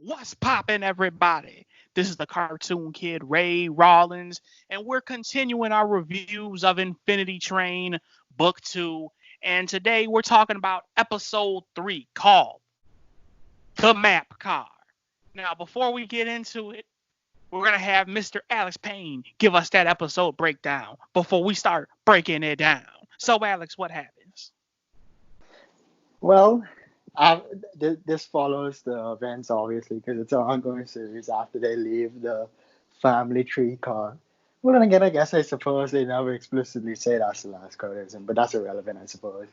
What's poppin', everybody? This is the cartoon kid Ray Rawlins, and we're continuing our reviews of Infinity Train Book 2. And today we're talking about episode 3 called The Map Car. Now, before we get into it, we're going to have Mr. Alex Payne give us that episode breakdown before we start breaking it down. So, Alex, what happens? Well, this follows the events, obviously, because it's an ongoing series after they leave the family tree car. Well, then again, I suppose they never explicitly say that's the last codism, but that's irrelevant, I suppose.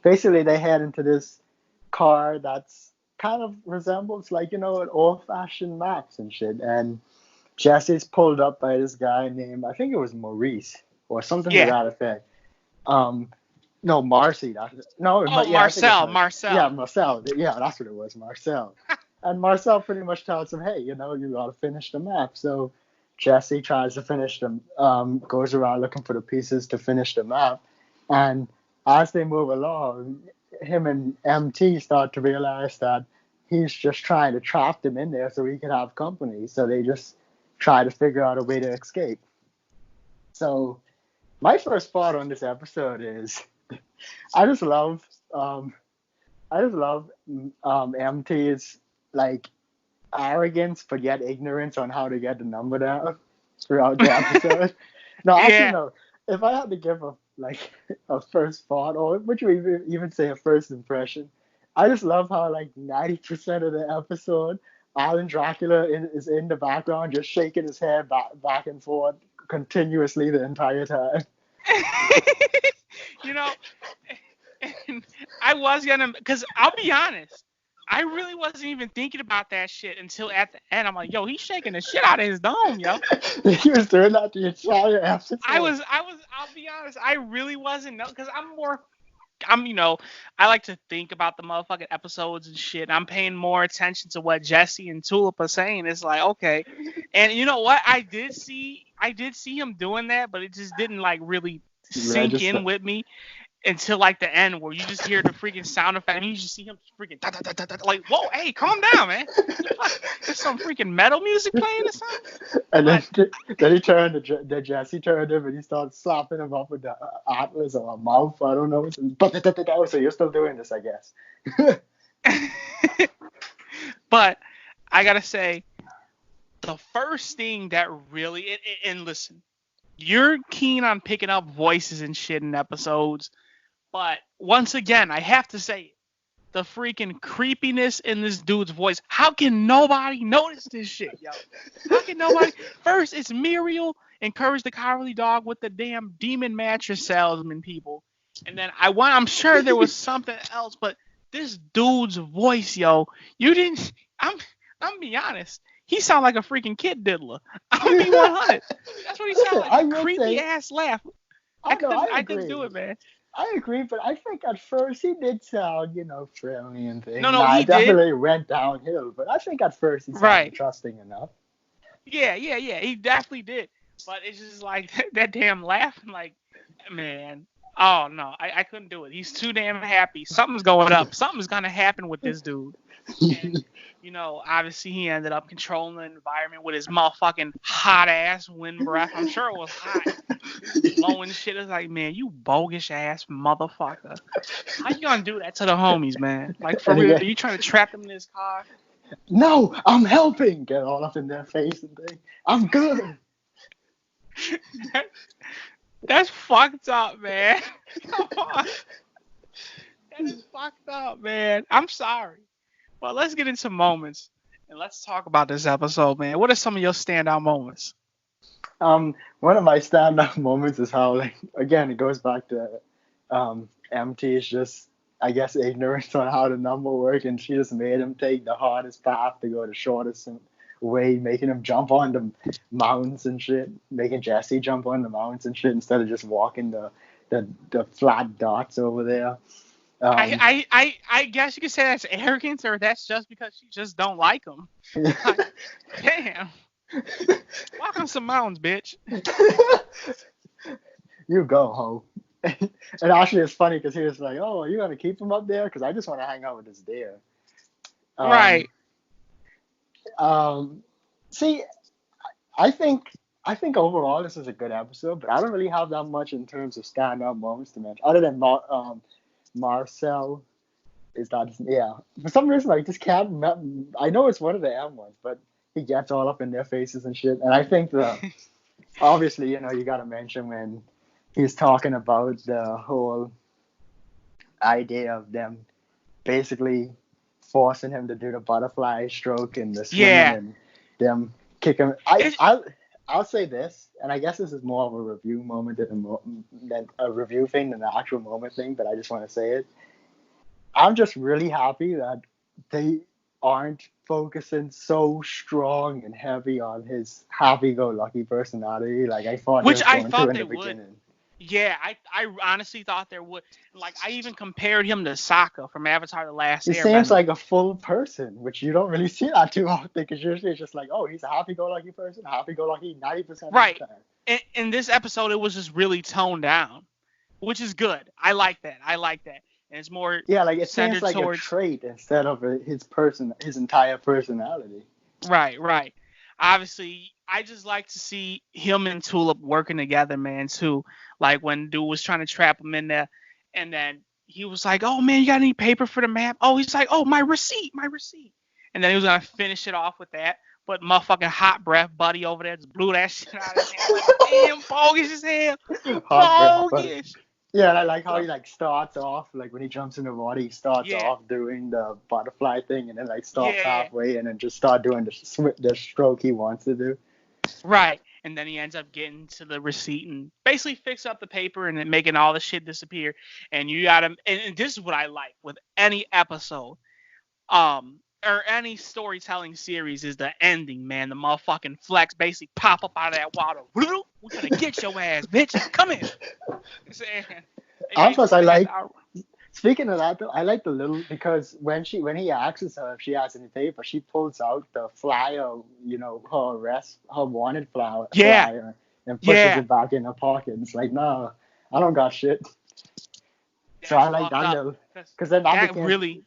Basically, they head into this car that's kind of resembles, like, an old-fashioned maps and shit. And Jesse's pulled up by this guy named, I think it was Maurice, or something to Yeah. that effect. No, Marcy. Oh, Yeah, I think it's Marcel. Marcy. Yeah, Marcel. Marcel. Yeah, that's what it was, Marcel. And Marcel pretty much tells him, hey, you gotta finish the map. So Jesse tries to finish them, goes around looking for the pieces to finish the map. And as they move along, him and MT start to realize that he's just trying to trap them in there so he can have company. So they just try to figure out a way to escape. So my first thought on this episode is I just love MT's like arrogance but yet ignorance on how to get the number down throughout the episode. No, actually Yeah. no. If I had to give a first thought, or would you even say a first impression, I just love how like 90% of the episode, Alan Dracula is in the background just shaking his head back and forth continuously the entire time. you know, and I was gonna, because I'll be honest, I really wasn't even thinking about that shit until at the end. I'm like, yo, he's shaking the shit out of his dome, yo. He was doing that the entire episode. I'll be honest, I really wasn't, because I like to think about the motherfucking episodes and shit. And I'm paying more attention to what Jesse and Tulip are saying. It's like, okay. And you know what? I did see him doing that, but it just didn't like really sink in with me until like the end, where you just hear the freaking sound effect and you just see him freaking like, whoa, hey, calm down, man. There's some freaking metal music playing or something. And then he turned the Jesse turned him and he started slapping him up with the atlas or a mouth. I don't know. So you're still doing this, I guess. But I gotta say, the first thing that really and listen, you're keen on picking up voices and shit in episodes. But once again, I have to say, the freaking creepiness in this dude's voice. How can nobody notice this shit, yo? How can nobody? First, it's Muriel and Courage the Cowardly Dog with the damn demon mattress salesman people. And then I'm sure there was something else, but this dude's voice, yo, you didn't. I'm be honest. He sound like a freaking kid diddler. I'm be 100. That's what he sound like. A creepy ass laugh. I couldn't do it, man. I agree, but I think at first he did sound, friendly and things. No, he definitely went downhill, but I think at first he sounded trusting enough. Yeah, he definitely did. But it's just like that damn laugh, like, man, oh no, I couldn't do it. He's too damn happy. Something's going up. Something's gonna happen with this dude. And, obviously he ended up controlling the environment with his motherfucking hot ass wind breath. I'm sure it was hot. Blowing shit. It's like, man, you bogus ass motherfucker. How you gonna do that to the homies, man? Like, for real, are you trying to trap them in this car? No, I'm helping. Get all up in their face and thing. I'm good. That's fucked up, man. Come on. That is fucked up, man. I'm sorry. Well, let's get into moments and let's talk about this episode, man. What are some of your standout moments? One of my standout moments is how, like, again, it goes back to MT's just, I guess, ignorance on how the number works, and she just made him take the hardest path to go the shortest way, making him jump on the mountains and shit, making Jesse jump on the mountains and shit instead of just walking the flat dots over there. I guess you could say that's arrogance, or that's just because she just don't like him. Like, damn. Walk on some mountains, bitch. You go, ho. And actually, it's funny because he was like, "Oh, are you gonna keep him up there? Because I just want to hang out with this deer." Right. See, I think I think overall this is a good episode, but I don't really have that much in terms of standout moments to mention, other than Marcel. Is that yeah? For some reason, I just can't. I know it's one of the M ones, but he gets all up in their faces and shit. And I think obviously, you got to mention when he's talking about the whole idea of them basically forcing him to do the butterfly stroke and the swimming Yeah. and them kick him. I'll say this, and I guess this is more of a review moment than a review thing than the actual moment thing, but I just want to say it. I'm just really happy that they aren't focusing so strong and heavy on his happy-go-lucky personality like I thought they Which was I going to thought in they the would. beginning. Yeah, I honestly thought there would. Like, I even compared him to Sokka from Avatar: The Last He seems Airbender. like a full person, which you don't really see that too often because usually it's just like, oh, he's a happy-go-lucky person, happy-go-lucky 90% of the Right. time. In this episode, it was just really toned down, which is good. I like that. And it's more Yeah, like it seems centered like a towards. trait instead of his entire personality. Right. Obviously, I just like to see him and Tulip working together, man, too. Like when dude was trying to trap him in there, and then he was like, "Oh man, you got any paper for the map?" Oh, he's like, "Oh, my receipt." And then he was gonna finish it off with that, but motherfucking hot breath buddy over there just blew that shit out of his hand. Like, damn, bogus as hell, Hot breath, but bogus. yeah, and I like how So he like starts off like when he jumps in the water, he starts yeah, off doing the butterfly thing and then like stops yeah. halfway and then just start doing the stroke he wants to do. Right. And then he ends up getting to the receipt and basically fix up the paper and then making all the shit disappear. And you gotta and this is what I like with any episode, or any storytelling series is the ending, man. The motherfucking flex basically pop up out of that water. We're gonna get your ass, bitch. Come here. They Also, I basically had like. to, Speaking of that, though, I like the little because when he asks her if she has any paper, she pulls out the flyer, her wanted yeah, flyer, and pushes yeah. it back in her pocket. It's like, no, I don't got shit. So That's I like fucked that up. little Cause because then that really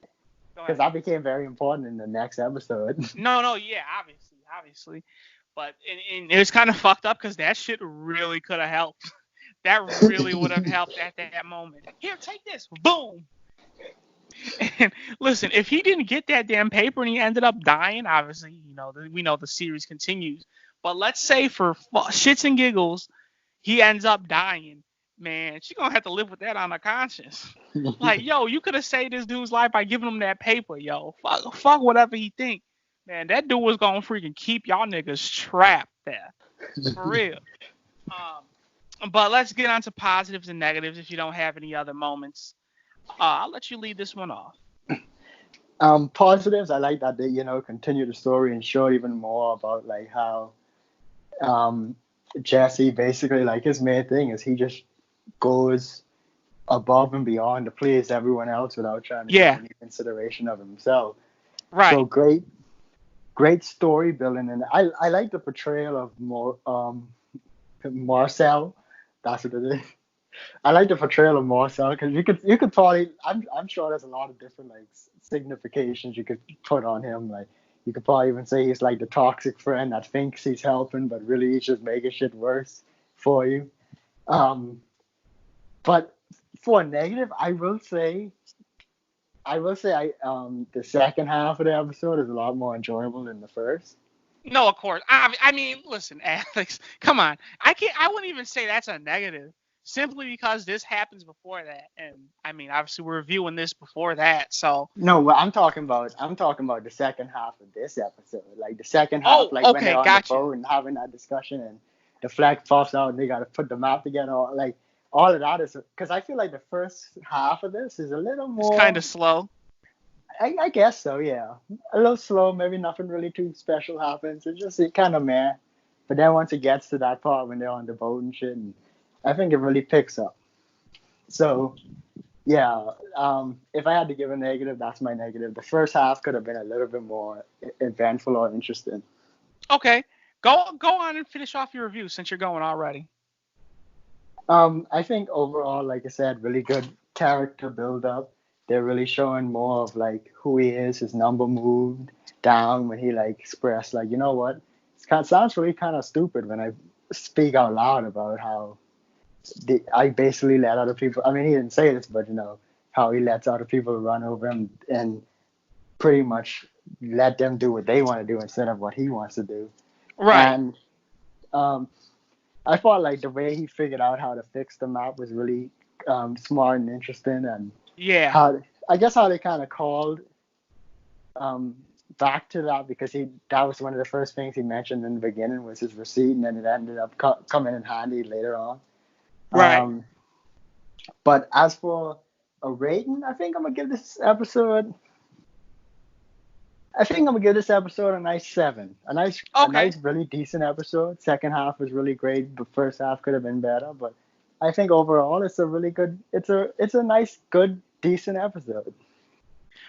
go ahead. that became very important in the next episode. No, yeah, obviously. But and it was kind of fucked up because that shit really could have helped. That really would have helped at that moment. Here, take this. Boom. And listen, if he didn't get that damn paper and he ended up dying, obviously, we know the series continues. But let's say for shits and giggles, he ends up dying. Man, she gonna have to live with that on her conscience. Like, yo, you could have saved this dude's life by giving him that paper, yo. Fuck whatever he think. Man, that dude was gonna freaking keep y'all niggas trapped there. For real. But let's get on to positives and negatives if you don't have any other moments. I'll let you lead this one off. Positives, I like that they continue the story and show even more about like how Jesse basically like his main thing is he just goes above and beyond to please everyone else without trying to Yeah. take any consideration of himself. Right. So great story building, and I like the portrayal of Marcel. That's what it is. I like the portrayal of Marcel because you could probably I'm sure there's a lot of different like significations you could put on him. Like you could probably even say he's like the toxic friend that thinks he's helping but really he's just making shit worse for you. But for a negative, the second half of the episode is a lot more enjoyable than the first. No, of course. I mean, listen, Alex, come on. I wouldn't even say that's a negative. Simply because this happens before that, and I mean, obviously we're reviewing this before that, so. No, what I'm talking about the second half of this episode. Like the second half, Oh, like when okay, they're on the gotcha. boat and having that discussion and the flag pops out and they gotta put the map together. Like all of that is because I feel like the first half of this is a little It's kind more. of slow. I guess so, yeah. A little slow, maybe nothing really too special happens. It kind of meh. But then once it gets to that part when they're on the boat and shit, and I think it really picks up. So yeah, if I had to give a negative, that's my negative. The first half could have been a little bit more eventful or interesting. Okay, go on and finish off your review since you're going already. I think overall, like I said, really good character build up. they're really showing more of like who he is. His number moved down when he like expressed like, you know what? Sounds really kind of stupid when I speak out loud about how I basically let other people. I mean, he didn't say this, but how he lets other people run over him and pretty much let them do what they want to do instead of what he wants to do. Right. And um, I felt like the way he figured out how to fix the map was really smart and interesting, and Yeah. how I guess how they kind of called um, back to that because that was one of the first things he mentioned in the beginning was his receipt, and then it ended up coming in handy later on. Right. Um, but as for a rating, I think I'm gonna give this episode. I think I'm gonna give this episode a nice 7. A Okay. nice, really decent episode. Second half was really great. The first half could have been better, but I think overall it's a really good. It's a nice, good, decent episode.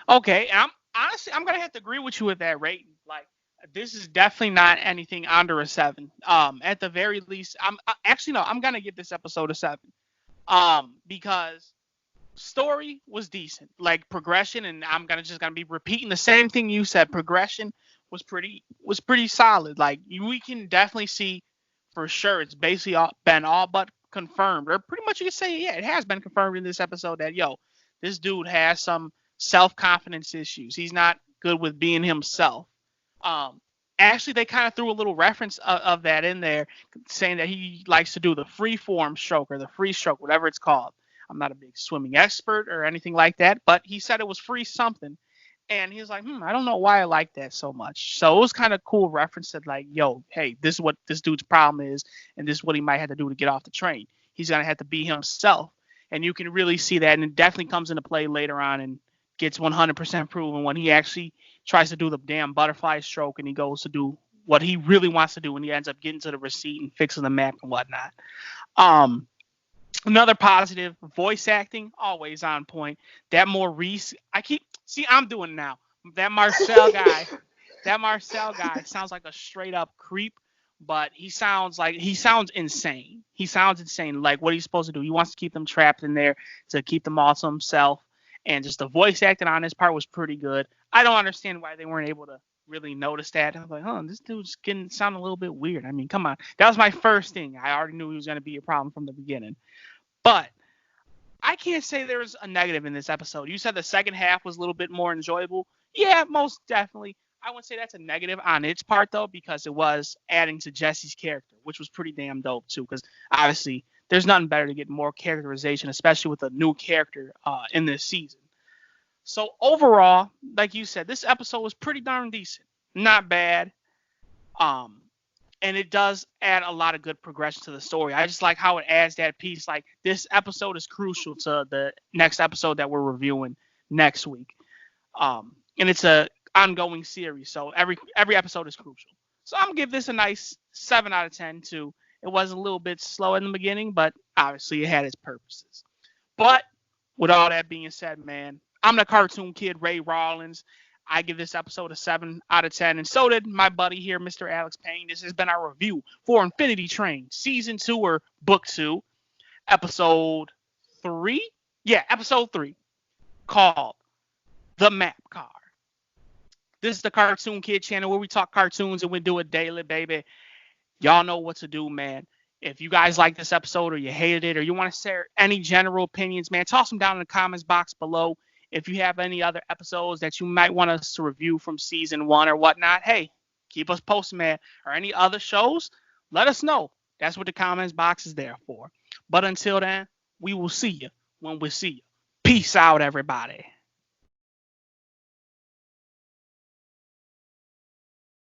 Okay. I'm honestly, I'm gonna have to agree with you with that rating. Like, this is definitely not anything under a 7. At the very least, actually no, I'm gonna give this episode a 7. Because story was decent, like progression, and I'm gonna be repeating the same thing you said. Progression was pretty solid. Like, we can definitely see for sure it's basically been all but confirmed, or pretty much you can say yeah, it has been confirmed in this episode that this dude has some self confidence issues. He's not good with being himself. Um, Actually, they kind of threw a little reference of that in there, saying that he likes to do the free form stroke or the free stroke, whatever it's called. I'm not a big swimming expert or anything like that, but he said it was free something. And he was like, I don't know why I like that so much. So it was kind of cool reference that like, hey, this is what this dude's problem is, and this is what he might have to do to get off the train. He's gonna have to be himself, and you can really see that, and it definitely comes into play later on and gets 100% proven when he actually tries to do the damn butterfly stroke and he goes to do what he really wants to do, and he ends up getting to the receipt and fixing the map and whatnot. Um, Another positive, voice acting, always on point. That Maurice, I'm doing it now. That Marcel guy, that Marcel guy sounds like a straight up creep, but he sounds insane. He sounds insane. Like, what he's supposed to do. He wants to keep them trapped in there to keep them all to himself. And just the voice acting on his part was pretty good. I don't understand why they weren't able to really notice that. I was like, this dude's sounding a little bit weird. I mean, come on. That was my first thing. I already knew he was going to be a problem from the beginning. But I can't say there's a negative in this episode. You said the second half was a little bit more enjoyable. Yeah, most definitely. I wouldn't say that's a negative on its part, though, because it was adding to Jesse's character, which was pretty damn dope, too, because obviously there's nothing better to get more characterization, especially with a new character in this season. So overall, like you said, this episode was pretty darn decent. Not bad. Um, and it does add a lot of good progression to the story. I just like how it adds that piece. Like, this episode is crucial to the next episode that we're reviewing next week. And it's a ongoing series, so every episode is crucial. So I'm gonna give this a nice 7 out of 10 too. It was a little bit slow in the beginning, but obviously it had its purposes. But with all that being said, man, I'm the cartoon kid Ray Rawlins. I give this episode a 7 out of 10, and so did my buddy here, Mr. Alex Payne. This has been our review for Infinity Train, Season 2 or Book 2, Episode 3? Yeah, Episode 3, called The Map Car. This is the Cartoon Kid channel where we talk cartoons and we do it daily, baby. Y'all know what to do, man. If you guys like this episode or you hated it or you want to share any general opinions, man, toss them down in the comments box below. If you have any other episodes that you might want us to review from season 1 or whatnot, hey, keep us posted, man. Or any other shows, let us know. That's what the comments box is there for. But until then, we will see you when we see you. Peace out, everybody.